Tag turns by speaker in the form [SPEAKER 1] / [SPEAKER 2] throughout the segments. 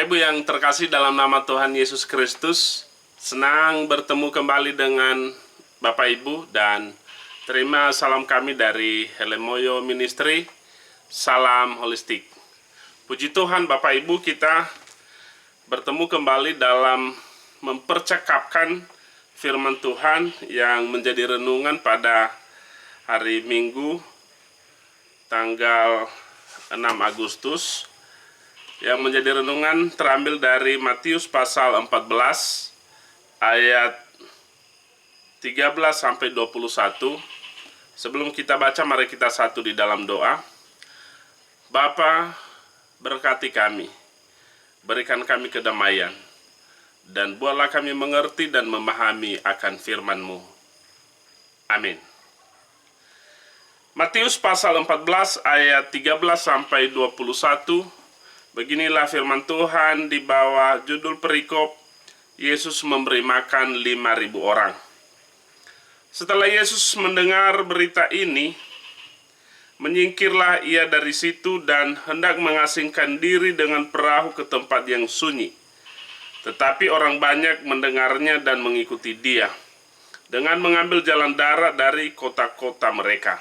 [SPEAKER 1] Bapak Ibu yang terkasih dalam nama Tuhan Yesus Kristus, senang bertemu kembali dengan Bapak Ibu dan terima salam kami dari Helemoyo Ministry, salam holistik. Puji Tuhan Bapak Ibu, kita bertemu kembali dalam mempercakapkan firman Tuhan yang menjadi renungan pada hari Minggu tanggal 6 Agustus. Yang menjadi renungan terambil dari Matius pasal 14 ayat 13 sampai 21. Sebelum kita baca, mari kita satu di dalam doa. Bapa, berkati kami, berikan kami kedamaian, dan buatlah kami mengerti dan memahami akan firman-Mu. Amin. Matius pasal 14 ayat 13 sampai 21. Beginilah firman Tuhan di bawah judul perikop, Yesus memberi makan 5.000 orang. Setelah Yesus mendengar berita ini, menyingkirlah ia dari situ dan hendak mengasingkan diri dengan perahu ke tempat yang sunyi. Tetapi orang banyak mendengarnya dan mengikuti dia, dengan mengambil jalan darat dari kota-kota mereka.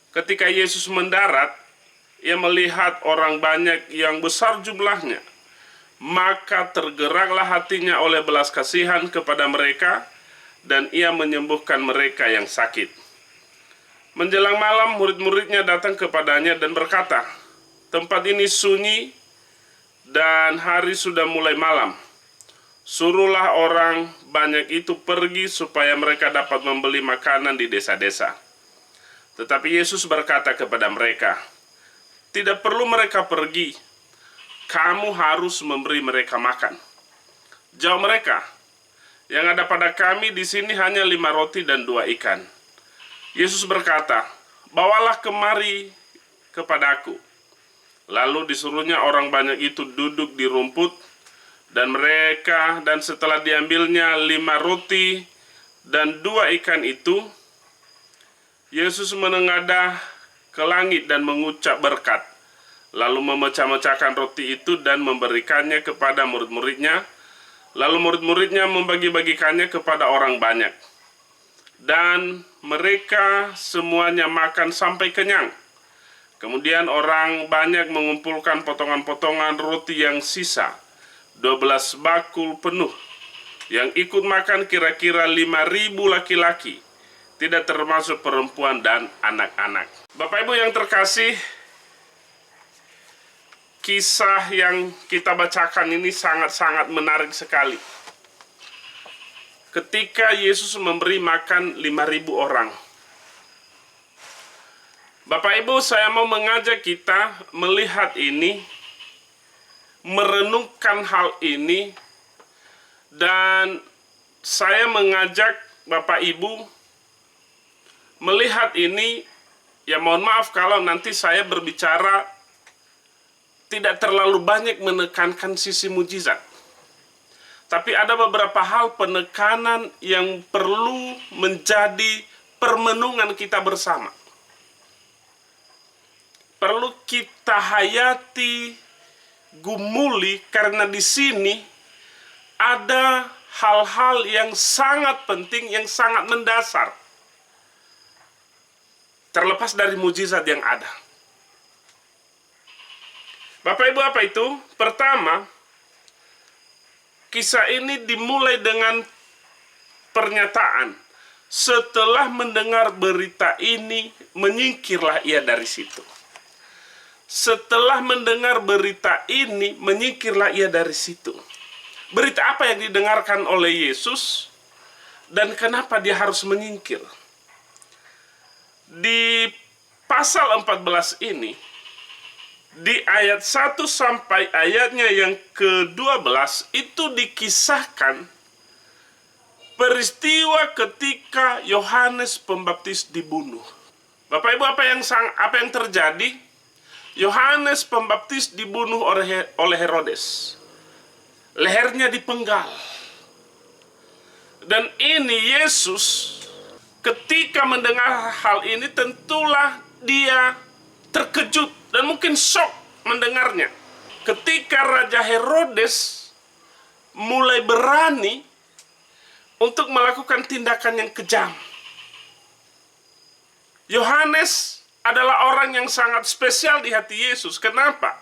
[SPEAKER 1] Ketika Yesus mendarat, ia melihat orang banyak yang besar jumlahnya, maka tergeraklah hatinya oleh belas kasihan kepada mereka, dan ia menyembuhkan mereka yang sakit. Menjelang malam, murid-muridnya datang kepadanya dan berkata, "Tempat ini sunyi dan hari sudah mulai malam. Suruhlah orang banyak itu pergi supaya mereka dapat membeli makanan di desa-desa." Tetapi Yesus berkata kepada mereka, "Tidak perlu mereka pergi, kamu harus memberi mereka makan." Jawab mereka, "Yang ada pada kami di sini hanya 5 roti dan 2 ikan." Yesus berkata, "Bawalah kemari kepadaku." Lalu disuruhnya orang banyak itu duduk di rumput, dan setelah diambilnya 5 roti dan 2 ikan itu, Yesus menengadah ke langit dan mengucap berkat, lalu memecah-mecahkan roti itu dan memberikannya kepada murid-muridnya, lalu murid-muridnya membagi-bagikannya kepada orang banyak. Dan mereka semuanya makan sampai kenyang. Kemudian orang banyak mengumpulkan potongan-potongan roti yang sisa, 12 bakul penuh. Yang ikut makan kira-kira 5.000 laki-laki, tidak termasuk perempuan dan anak-anak. Bapak Ibu yang terkasih, kisah yang kita bacakan ini sangat-sangat menarik sekali. Ketika Yesus memberi makan 5.000 orang. Bapak Ibu, saya mau mengajak kita melihat ini, merenungkan hal ini, dan saya mengajak Bapak Ibu melihat ini. Ya mohon maaf kalau nanti saya berbicara tidak terlalu banyak menekankan sisi mujizat. Tapi ada beberapa hal penekanan yang perlu menjadi permenungan kita bersama. Perlu kita hayati, gumuli, karena di sini ada hal-hal yang sangat penting, yang sangat mendasar. Terlepas dari mujizat yang ada. Bapak Ibu, apa itu? Pertama, kisah ini dimulai dengan pernyataan, "Setelah mendengar berita ini, menyingkirlah ia dari situ." Setelah mendengar berita ini, menyingkirlah ia dari situ. Berita apa yang didengarkan oleh Yesus, dan kenapa dia harus menyingkir? Di pasal 14 ini, di ayat 1 sampai ayatnya yang ke-12, itu dikisahkan peristiwa ketika Yohanes Pembaptis dibunuh. Bapak Ibu, apa yang terjadi? Yohanes Pembaptis dibunuh oleh Herodes. Lehernya dipenggal. Dan ini Yesus, ketika mendengar hal ini, tentulah dia terkejut dan mungkin shock mendengarnya. ketika Raja Herodes mulai berani untuk melakukan tindakan yang kejam. Yohanes adalah orang yang sangat spesial di hati Yesus. Kenapa?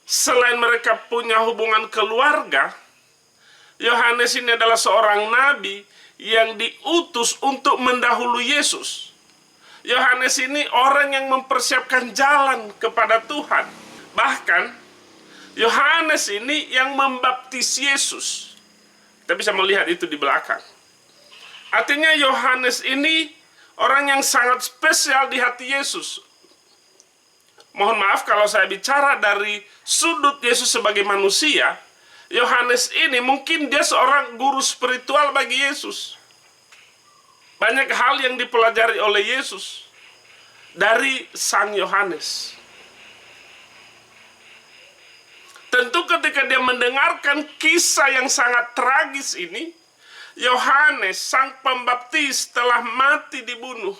[SPEAKER 1] Selain mereka punya hubungan keluarga, Yohanes ini adalah seorang nabi yang diutus untuk mendahului Yesus. Yohanes ini orang yang mempersiapkan jalan kepada Tuhan. Bahkan, Yohanes ini yang membaptis Yesus. Kita bisa melihat itu di belakang. Artinya Yohanes ini orang yang sangat spesial di hati Yesus. Mohon maaf kalau saya bicara dari sudut Yesus sebagai manusia. Yohanes ini mungkin dia seorang guru spiritual bagi Yesus. Banyak hal yang dipelajari oleh Yesus dari Sang Yohanes. Tentu ketika dia mendengarkan kisah yang sangat tragis ini, Yohanes, sang pembaptis, telah mati dibunuh.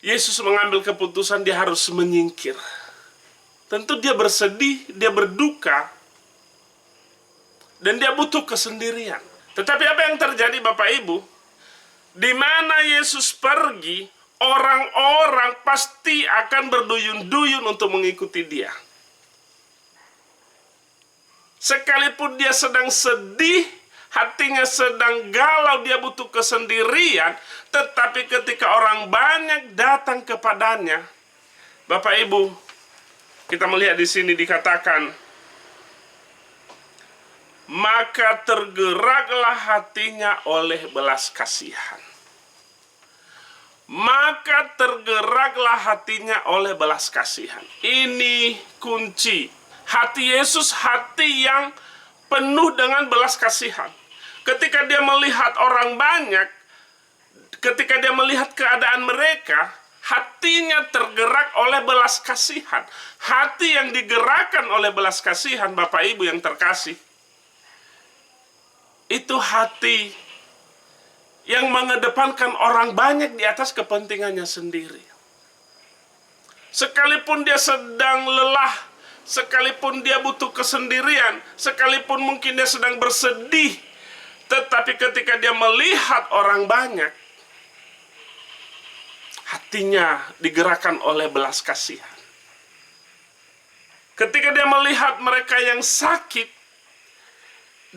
[SPEAKER 1] Yesus mengambil keputusan dia harus menyingkir. Tentu dia bersedih, dia berduka, dan dia butuh kesendirian. Tetapi apa yang terjadi Bapak Ibu? Di mana Yesus pergi, orang-orang pasti akan berduyun-duyun untuk mengikuti dia. Sekalipun dia sedang sedih, hatinya sedang galau, dia butuh kesendirian, tetapi ketika orang banyak datang kepadanya, Bapak Ibu, kita melihat di sini dikatakan, maka tergeraklah hatinya oleh belas kasihan. Maka tergeraklah hatinya oleh belas kasihan. Ini kunci. Hati Yesus, hati yang penuh dengan belas kasihan. Ketika dia melihat orang banyak, ketika dia melihat keadaan mereka, hatinya tergerak oleh belas kasihan. Hati yang digerakkan oleh belas kasihan, Bapak Ibu yang terkasih, itu hati yang mengedepankan orang banyak di atas kepentingannya sendiri. Sekalipun dia sedang lelah, sekalipun dia butuh kesendirian, sekalipun mungkin dia sedang bersedih, tetapi ketika dia melihat orang banyak, hatinya digerakkan oleh belas kasihan. Ketika dia melihat mereka yang sakit,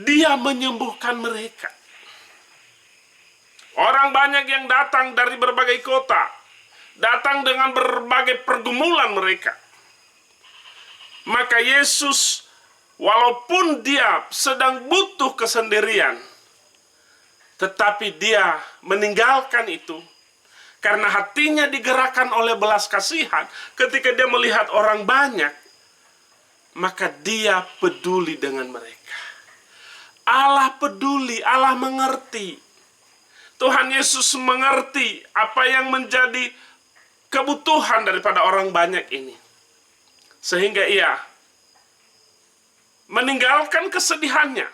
[SPEAKER 1] dia menyembuhkan mereka. Orang banyak yang datang dari berbagai kota, datang dengan berbagai pergumulan mereka. Maka Yesus, walaupun dia sedang butuh kesendirian, tetapi dia meninggalkan itu karena hatinya digerakkan oleh belas kasihan. Ketika dia melihat orang banyak, maka dia peduli dengan mereka. Allah peduli, Allah mengerti. Tuhan Yesus mengerti apa yang menjadi kebutuhan daripada orang banyak ini. Sehingga ia meninggalkan kesedihannya.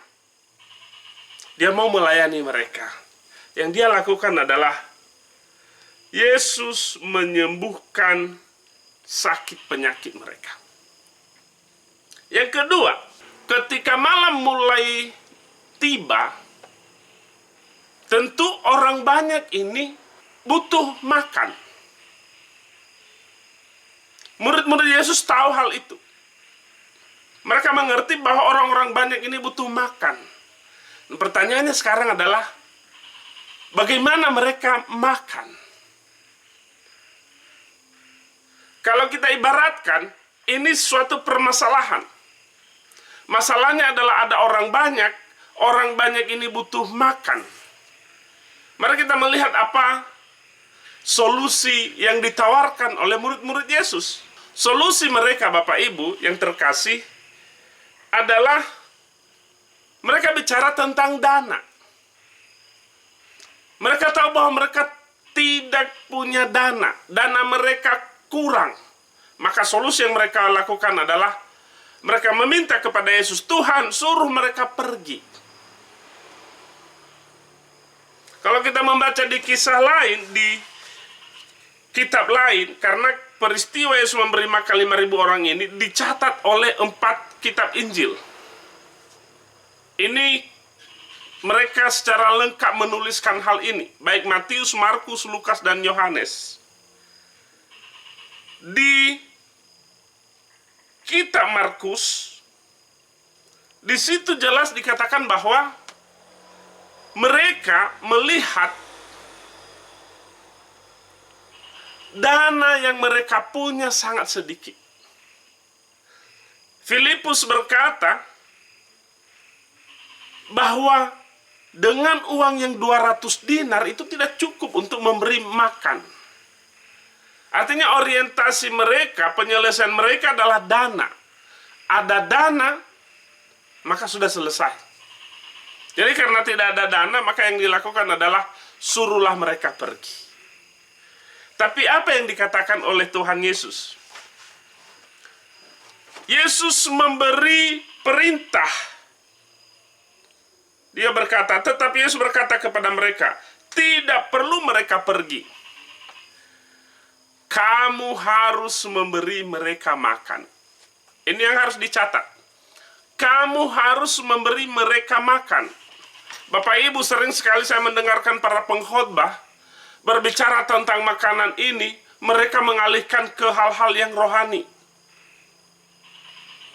[SPEAKER 1] Dia mau melayani mereka. Yang dia lakukan adalah Yesus menyembuhkan sakit penyakit mereka. Yang kedua, ketika malam mulai tiba, tentu orang banyak ini butuh makan. Murid-murid Yesus tahu hal itu. Mereka mengerti bahwa orang-orang banyak ini butuh makan. Dan pertanyaannya sekarang adalah, bagaimana mereka makan? Kalau kita ibaratkan, ini suatu permasalahan. Masalahnya adalah ada orang banyak ini butuh makan. Mari kita melihat apa solusi yang ditawarkan oleh murid-murid Yesus. Solusi mereka, Bapak Ibu yang terkasih, adalah mereka bicara tentang dana. Mereka tahu bahwa mereka tidak punya dana. Dana mereka kurang. Maka solusi yang mereka lakukan adalah mereka meminta kepada Yesus, Tuhan, suruh mereka pergi. Kalau kita membaca di kisah lain, di kitab lain, karena peristiwa Yesus memberi makan 5.000 orang ini dicatat oleh 4 kitab Injil. Ini mereka secara lengkap menuliskan hal ini, baik Matius, Markus, Lukas, dan Yohanes. Di kitab Markus, di situ jelas dikatakan bahwa mereka melihat dana yang mereka punya sangat sedikit. Filipus berkata bahwa dengan uang yang 200 dinar itu tidak cukup untuk memberi makan. Artinya orientasi mereka, penyelesaian mereka adalah dana. Ada dana, maka sudah selesai. Jadi karena tidak ada dana, maka yang dilakukan adalah suruhlah mereka pergi. Tapi apa yang dikatakan oleh Tuhan Yesus? Yesus memberi perintah. Dia berkata, tetapi Yesus berkata kepada mereka, tidak perlu mereka pergi. Kamu harus memberi mereka makan. Ini yang harus dicatat. Kamu harus memberi mereka makan. Bapak Ibu, sering sekali saya mendengarkan para pengkhotbah berbicara tentang makanan ini, mereka mengalihkan ke hal-hal yang rohani.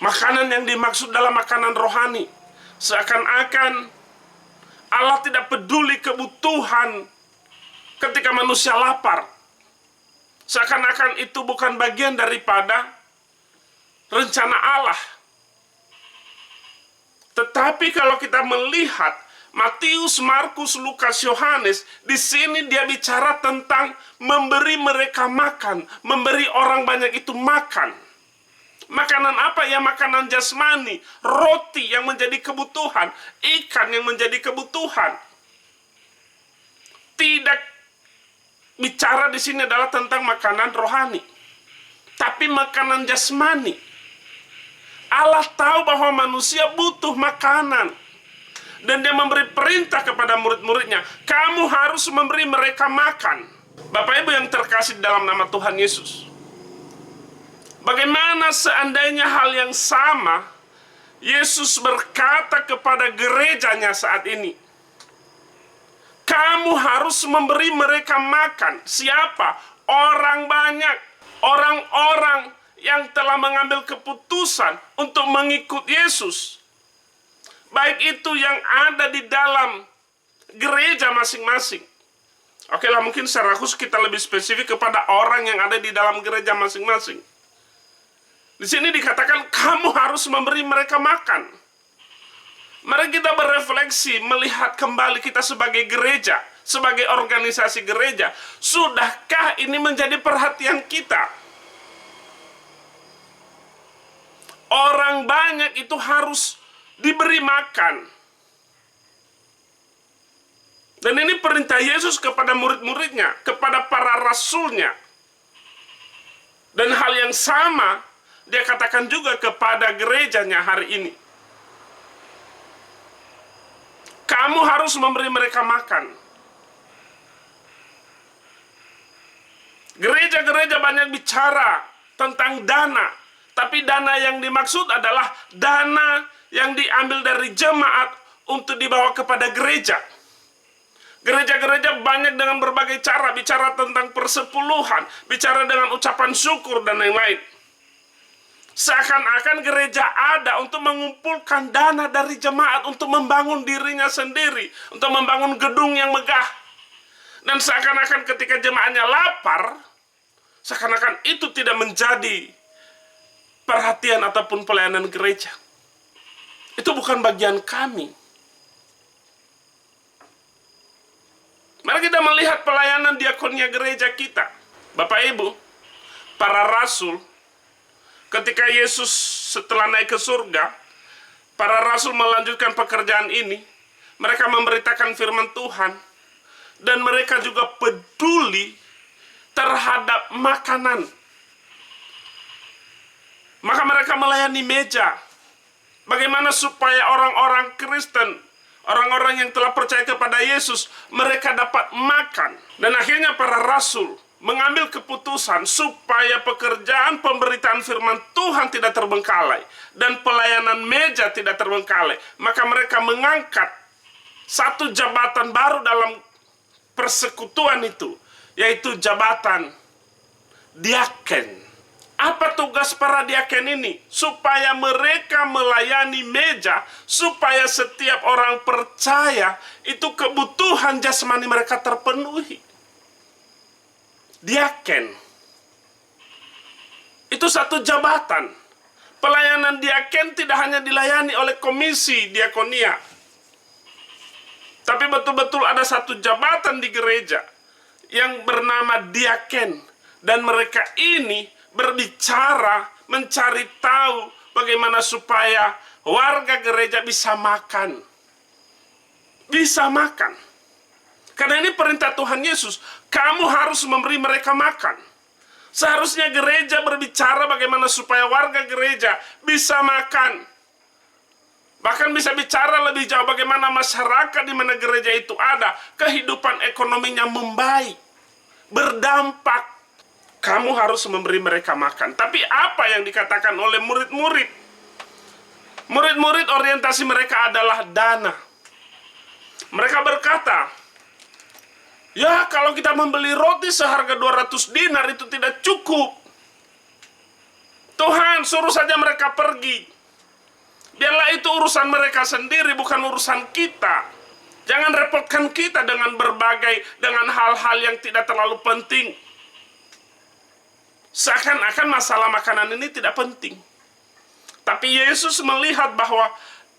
[SPEAKER 1] Makanan yang dimaksud dalam makanan rohani. Seakan-akan Allah tidak peduli kebutuhan ketika manusia lapar. Seakan-akan itu bukan bagian daripada rencana Allah. Tetapi kalau kita melihat Matius, Markus, Lukas, Yohanes, di sini dia bicara tentang memberi mereka makan, memberi orang banyak itu makan. Makanan apa ya? Makanan jasmani, roti yang menjadi kebutuhan, ikan yang menjadi kebutuhan. Tidak bicara di sini adalah tentang makanan rohani, tapi makanan jasmani. Allah tahu bahwa manusia butuh makanan. Dan dia memberi perintah kepada murid-muridnya, kamu harus memberi mereka makan. Bapak Ibu yang terkasih dalam nama Tuhan Yesus, bagaimana seandainya hal yang sama Yesus berkata kepada gerejanya saat ini? Kamu harus memberi mereka makan. Siapa? Orang banyak. Orang-orang yang telah mengambil keputusan untuk mengikut Yesus. Baik itu yang ada di dalam gereja masing-masing. Oke lah, mungkin secara khusus kita lebih spesifik kepada orang yang ada di dalam gereja masing-masing. Di sini dikatakan kamu harus memberi mereka makan. Mari kita berefleksi, melihat kembali kita sebagai gereja, sebagai organisasi gereja. Sudahkah ini menjadi perhatian kita? Orang banyak itu harus diberi makan. Dan ini perintah Yesus kepada murid-muridnya, kepada para rasulnya. Dan hal yang sama dia katakan juga kepada gerejanya hari ini. Kamu harus memberi mereka makan. Gereja-gereja banyak bicara tentang dana, tapi dana yang dimaksud adalah dana yang diambil dari jemaat untuk dibawa kepada gereja. Gereja-gereja banyak dengan berbagai cara bicara tentang persepuluhan, bicara dengan ucapan syukur dan lain-lain. Seakan-akan gereja ada untuk mengumpulkan dana dari jemaat untuk membangun dirinya sendiri, untuk membangun gedung yang megah. Dan seakan-akan ketika jemaatnya lapar, seakan-akan itu tidak menjadi perhatian ataupun pelayanan gereja. Itu bukan bagian kami. Mari kita melihat pelayanan diakonia gereja kita. Bapak Ibu, para rasul, ketika Yesus setelah naik ke surga, para rasul melanjutkan pekerjaan ini. Mereka memberitakan firman Tuhan. Dan mereka juga peduli terhadap makanan. Maka mereka melayani meja. Bagaimana supaya orang-orang Kristen, orang-orang yang telah percaya kepada Yesus, mereka dapat makan. Dan akhirnya para rasul mengambil keputusan supaya pekerjaan pemberitaan firman Tuhan tidak terbengkalai dan pelayanan meja tidak terbengkalai, maka mereka mengangkat satu jabatan baru dalam persekutuan itu, yaitu jabatan diaken. Apa tugas para diaken ini? Supaya mereka melayani meja, supaya setiap orang percaya itu kebutuhan jasmani mereka terpenuhi. Diaken itu satu jabatan. Pelayanan diaken tidak hanya dilayani oleh komisi diakonia, tapi betul-betul ada satu jabatan di gereja yang bernama diaken, dan mereka ini berbicara, mencari tahu bagaimana supaya warga gereja bisa makan. Bisa makan. Karena ini perintah Tuhan Yesus, kamu harus memberi mereka makan. Seharusnya gereja berbicara bagaimana supaya warga gereja bisa makan. Bahkan bisa bicara lebih jauh bagaimana masyarakat di mana gereja itu ada, kehidupan ekonominya membaik, berdampak. Kamu harus memberi mereka makan. Tapi apa yang dikatakan oleh murid-murid? Murid-murid orientasi mereka adalah dana. Mereka berkata, ya, kalau kita membeli roti seharga 200 dinar itu tidak cukup. Tuhan, suruh saja mereka pergi. Biarlah itu urusan mereka sendiri, bukan urusan kita. Jangan repotkan kita dengan dengan hal-hal yang tidak terlalu penting. Seakan-akan masalah makanan ini tidak penting. Tapi Yesus melihat bahwa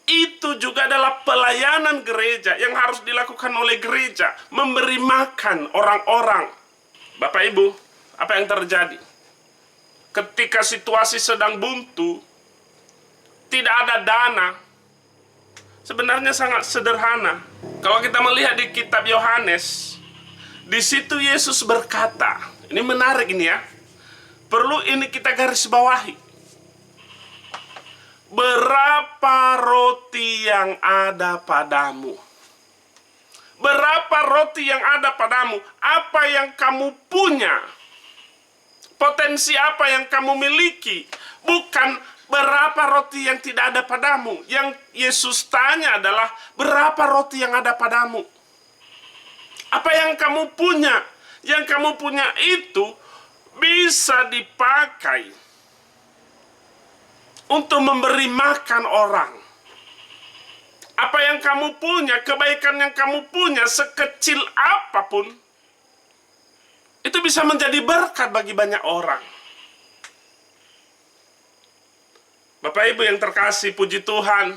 [SPEAKER 1] itu juga adalah pelayanan gereja yang harus dilakukan oleh gereja, memberi makan orang-orang. Bapak Ibu, apa yang terjadi? Ketika situasi sedang buntu, tidak ada dana, sebenarnya sangat sederhana. Kalau kita melihat di kitab Yohanes, di situ Yesus berkata, ini menarik ini ya, perlu ini kita garis bawahi. Berapa roti yang ada padamu? Berapa roti yang ada padamu? Apa yang kamu punya? Potensi apa yang kamu miliki? Bukan berapa roti yang tidak ada padamu. Yang Yesus tanya adalah berapa roti yang ada padamu? Apa yang kamu punya? Yang kamu punya itu bisa dipakai untuk memberi makan orang. Apa yang kamu punya, kebaikan yang kamu punya, sekecil apapun, itu bisa menjadi berkat bagi banyak orang. Bapak Ibu yang terkasih, puji Tuhan,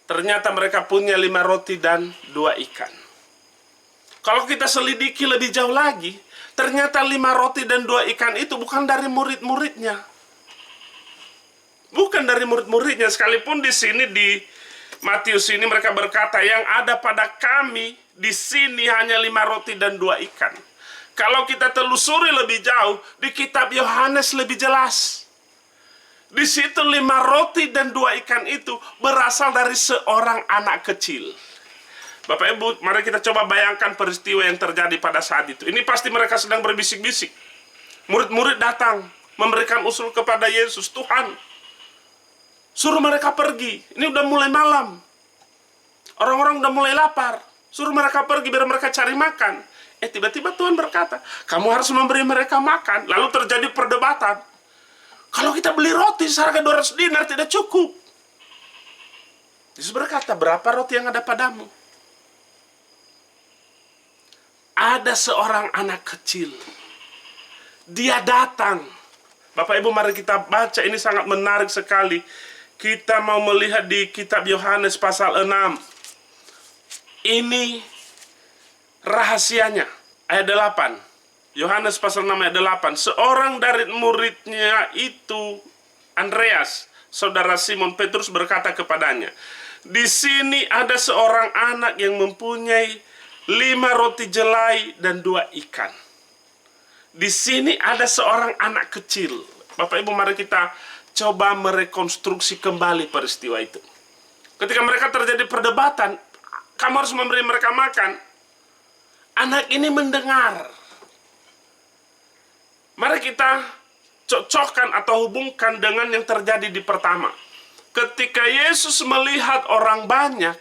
[SPEAKER 1] ternyata mereka punya 5 roti dan 2 ikan. Kalau kita selidiki lebih jauh lagi, ternyata 5 roti dan 2 ikan itu bukan dari murid-muridnya. Bukan dari murid-muridnya, sekalipun di sini di Matius ini mereka berkata, yang ada pada kami di sini hanya 5 roti dan 2 ikan. Kalau kita telusuri lebih jauh, di kitab Yohanes lebih jelas. Di situ 5 roti dan 2 ikan itu berasal dari seorang anak kecil. Bapak Ibu, mari kita coba bayangkan peristiwa yang terjadi pada saat itu. Ini pasti mereka sedang berbisik-bisik. Murid-murid datang, memberikan usul kepada Yesus, Tuhan, suruh mereka pergi. Ini udah mulai malam. Orang-orang udah mulai lapar. Suruh mereka pergi biar mereka cari makan. Tiba-tiba Tuhan berkata, kamu harus memberi mereka makan. Lalu terjadi perdebatan. Kalau kita beli roti seharga 200 dinar tidak cukup. Yesus berkata, berapa roti yang ada padamu? Ada seorang anak kecil. Dia datang. Bapak Ibu, mari kita baca, ini sangat menarik sekali. Kita mau melihat di kitab Yohanes pasal 6. Ini rahasianya. Ayat 8. Yohanes pasal 6 ayat 8. Seorang dari muridnya itu, Andreas, saudara Simon Petrus, berkata kepadanya, di sini ada seorang anak yang mempunyai 5 roti jelai dan 2 ikan. Di sini ada seorang anak kecil. Bapak Ibu, mari kita coba merekonstruksi kembali peristiwa itu. Ketika mereka terjadi perdebatan, kamu harus memberi mereka makan. Anak ini mendengar. Mari kita cocokkan atau hubungkan dengan yang terjadi di pertama. Ketika Yesus melihat orang banyak,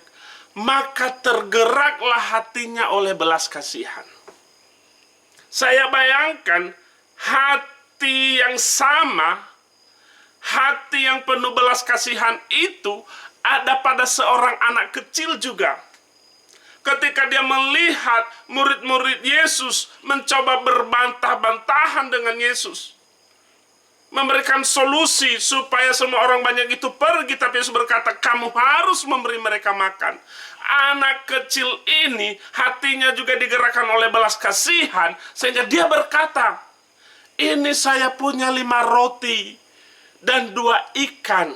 [SPEAKER 1] maka tergeraklah hatinya oleh belas kasihan. Saya bayangkan hati yang sama, hati yang penuh belas kasihan itu ada pada seorang anak kecil juga. Ketika dia melihat murid-murid Yesus mencoba berbantah-bantahan dengan Yesus, memberikan solusi supaya semua orang banyak itu pergi, tapi Yesus berkata, kamu harus memberi mereka makan. Anak kecil ini hatinya juga digerakkan oleh belas kasihan, sehingga dia berkata, ini saya punya 5 roti dan 2 ikan.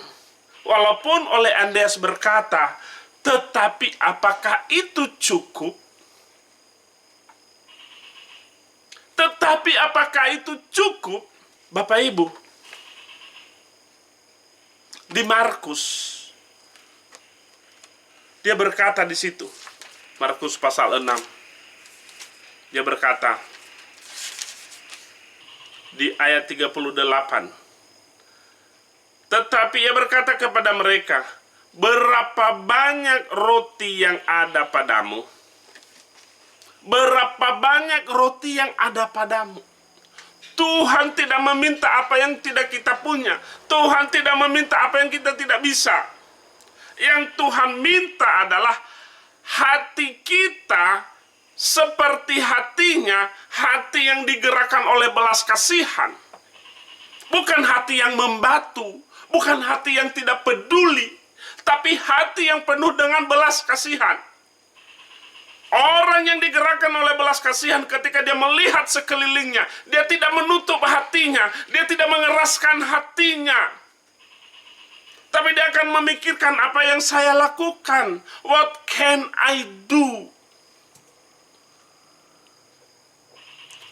[SPEAKER 1] Walaupun oleh Andreas berkata, tetapi apakah itu cukup? Tetapi apakah itu cukup? Bapak Ibu, di Markus, dia berkata di situ, Markus pasal 6, dia berkata, di ayat 38, tetapi ia berkata kepada mereka, berapa banyak roti yang ada padamu? Berapa banyak roti yang ada padamu? Tuhan tidak meminta apa yang tidak kita punya. Tuhan tidak meminta apa yang kita tidak bisa. Yang Tuhan minta adalah hati kita seperti hatinya, hati yang digerakkan oleh belas kasihan. Bukan hati yang membatu, bukan hati yang tidak peduli, tapi hati yang penuh dengan belas kasihan. Orang yang digerakkan oleh belas kasihan ketika dia melihat sekelilingnya, dia tidak menutup hatinya, dia tidak mengeraskan hatinya. Tapi dia akan memikirkan apa yang saya lakukan. What can I do?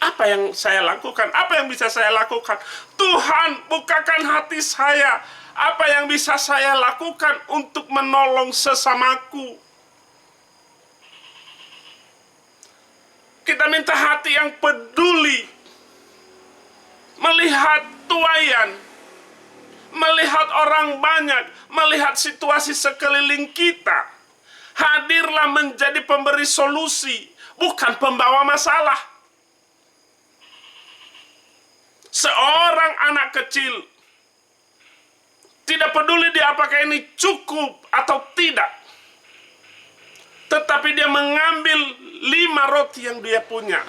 [SPEAKER 1] Apa yang saya lakukan? Apa yang bisa saya lakukan? Tuhan, bukakan hati saya. Apa yang bisa saya lakukan untuk menolong sesamaku? Kita minta hati yang peduli, melihat tuaian, melihat orang banyak, melihat situasi sekeliling kita. Hadirlah menjadi pemberi solusi, bukan pembawa masalah. Seorang anak kecil tidak peduli dia apakah ini cukup atau tidak, tetapi dia mengambil 5 roti yang dia punya,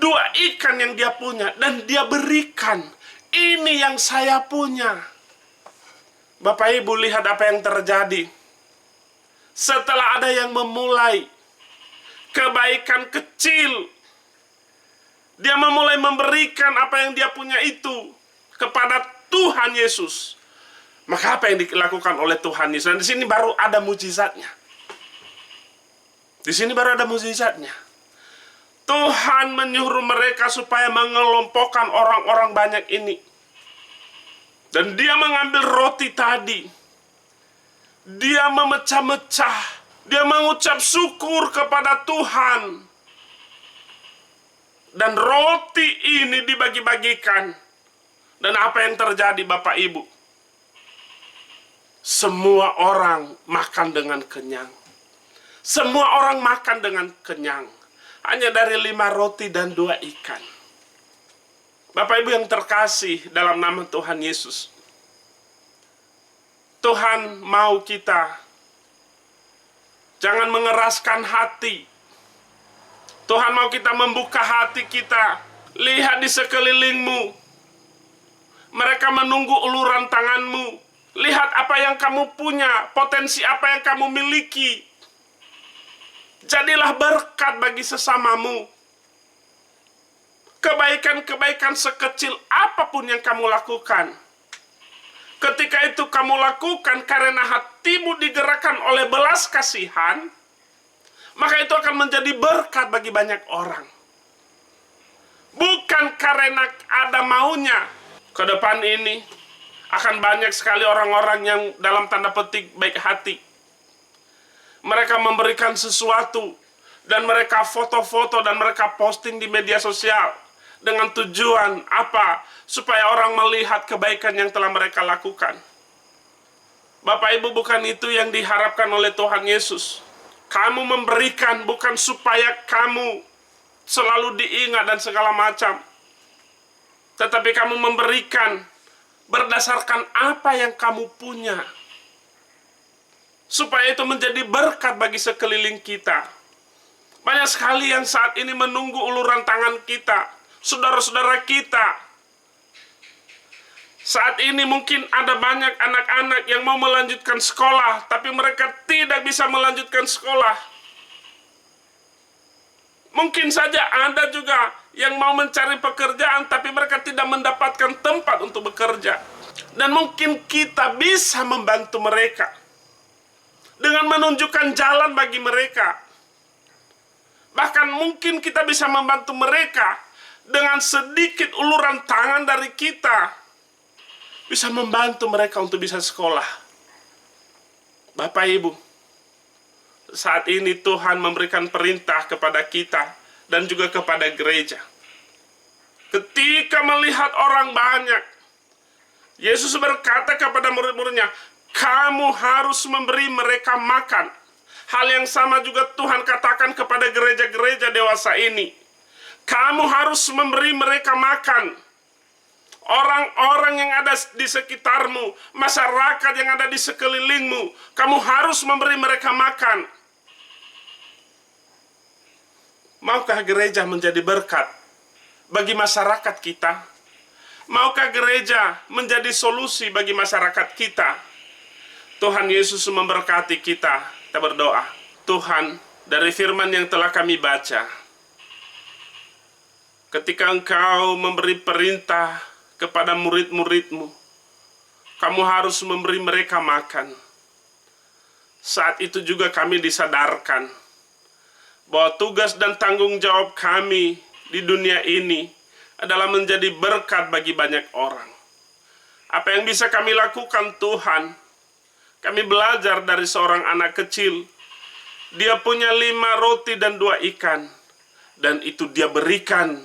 [SPEAKER 1] 2 ikan yang dia punya, dan dia berikan. Ini yang saya punya. Bapak Ibu, lihat apa yang terjadi. Setelah ada yang memulai kebaikan kecil, dia memulai memberikan apa yang dia punya itu kepada Tuhan Yesus. Maka apa yang dilakukan oleh Tuhan Yesus? Dan di sini baru ada mujizatnya. Di sini baru ada mujizatnya. Tuhan menyuruh mereka supaya mengelompokkan orang-orang banyak ini. Dan dia mengambil roti tadi. Dia memecah-mecah. Dia mengucap syukur kepada Tuhan. Dan roti ini dibagi-bagikan. Dan apa yang terjadi Bapak Ibu? Semua orang makan dengan kenyang. Semua orang makan dengan kenyang. Hanya dari 5 roti dan 2 ikan. Bapak Ibu yang terkasih dalam nama Tuhan Yesus. Tuhan mau kita jangan mengeraskan hati. Tuhan mau kita membuka hati kita. Lihat di sekelilingmu. Mereka menunggu uluran tanganmu. Lihat apa yang kamu punya, potensi apa yang kamu miliki. Jadilah berkat bagi sesamamu. Kebaikan-kebaikan sekecil apapun yang kamu lakukan, ketika itu kamu lakukan karena hatimu digerakkan oleh belas kasihan, maka itu akan menjadi berkat bagi banyak orang. Bukan karena ada maunya. Ke depan ini akan banyak sekali orang-orang yang dalam tanda petik baik hati. Mereka memberikan sesuatu, dan mereka foto-foto, dan mereka posting di media sosial. Dengan tujuan apa? Supaya orang melihat kebaikan yang telah mereka lakukan. Bapak Ibu, bukan itu yang diharapkan oleh Tuhan Yesus. Kamu memberikan bukan supaya kamu selalu diingat dan segala macam. Tetapi kamu memberikan berdasarkan apa yang kamu punya. Supaya itu menjadi berkat bagi sekeliling kita. Banyak sekali yang saat ini menunggu uluran tangan kita. Saudara-saudara kita. Saat ini mungkin ada banyak anak-anak yang mau melanjutkan sekolah, tapi mereka tidak bisa melanjutkan sekolah. Mungkin saja ada juga yang mau mencari pekerjaan, tapi mereka tidak mendapatkan tempat untuk bekerja. Dan mungkin kita bisa membantu mereka dengan menunjukkan jalan bagi mereka. Bahkan mungkin kita bisa membantu mereka dengan sedikit uluran tangan dari kita. Bisa membantu mereka untuk bisa sekolah. Bapak Ibu, saat ini Tuhan memberikan perintah kepada kita dan juga kepada gereja. Ketika melihat orang banyak, Yesus berkata kepada murid-muridnya, kamu harus memberi mereka makan. Hal yang sama juga Tuhan katakan kepada gereja-gereja dewasa ini. Kamu harus memberi mereka makan. Orang-orang yang ada di sekitarmu, masyarakat yang ada di sekelilingmu, kamu harus memberi mereka makan. Maukah gereja menjadi berkat bagi masyarakat kita? Maukah gereja menjadi solusi bagi masyarakat kita? Tuhan Yesus memberkati kita. Kita berdoa. Tuhan, dari firman yang telah kami baca, ketika Engkau memberi perintah kepada murid-murid-Mu, kamu harus memberi mereka makan. Saat itu juga kami disadarkan bahwa tugas dan tanggung jawab kami di dunia ini adalah menjadi berkat bagi banyak orang. Apa yang bisa kami lakukan, Tuhan? Kami belajar dari seorang anak kecil. Dia punya 5 roti dan 2 ikan. Dan itu dia berikan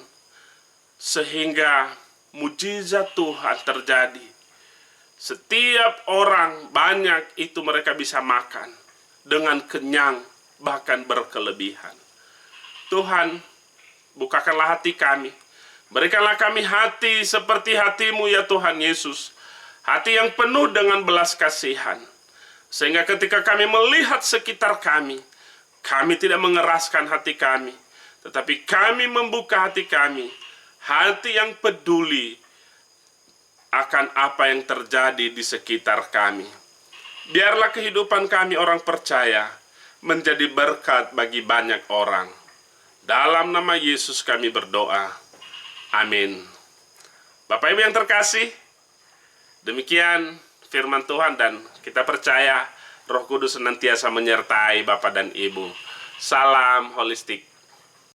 [SPEAKER 1] sehingga mujizat Tuhan terjadi. Setiap orang banyak itu mereka bisa makan dengan kenyang, bahkan berkelebihan. Tuhan, bukakanlah hati kami. Berikanlah kami hati seperti hati-Mu ya Tuhan Yesus. Hati yang penuh dengan belas kasihan. Sehingga ketika kami melihat sekitar kami tidak mengeraskan hati kami. Tetapi kami membuka hati kami. Hati yang peduli akan apa yang terjadi di sekitar kami. Biarlah kehidupan kami orang percaya menjadi berkat bagi banyak orang. Dalam nama Yesus kami berdoa. Amin. Bapak Ibu yang terkasih, demikian firman Tuhan dan kita percaya Roh Kudus senantiasa menyertai Bapak dan Ibu. Salam holistik.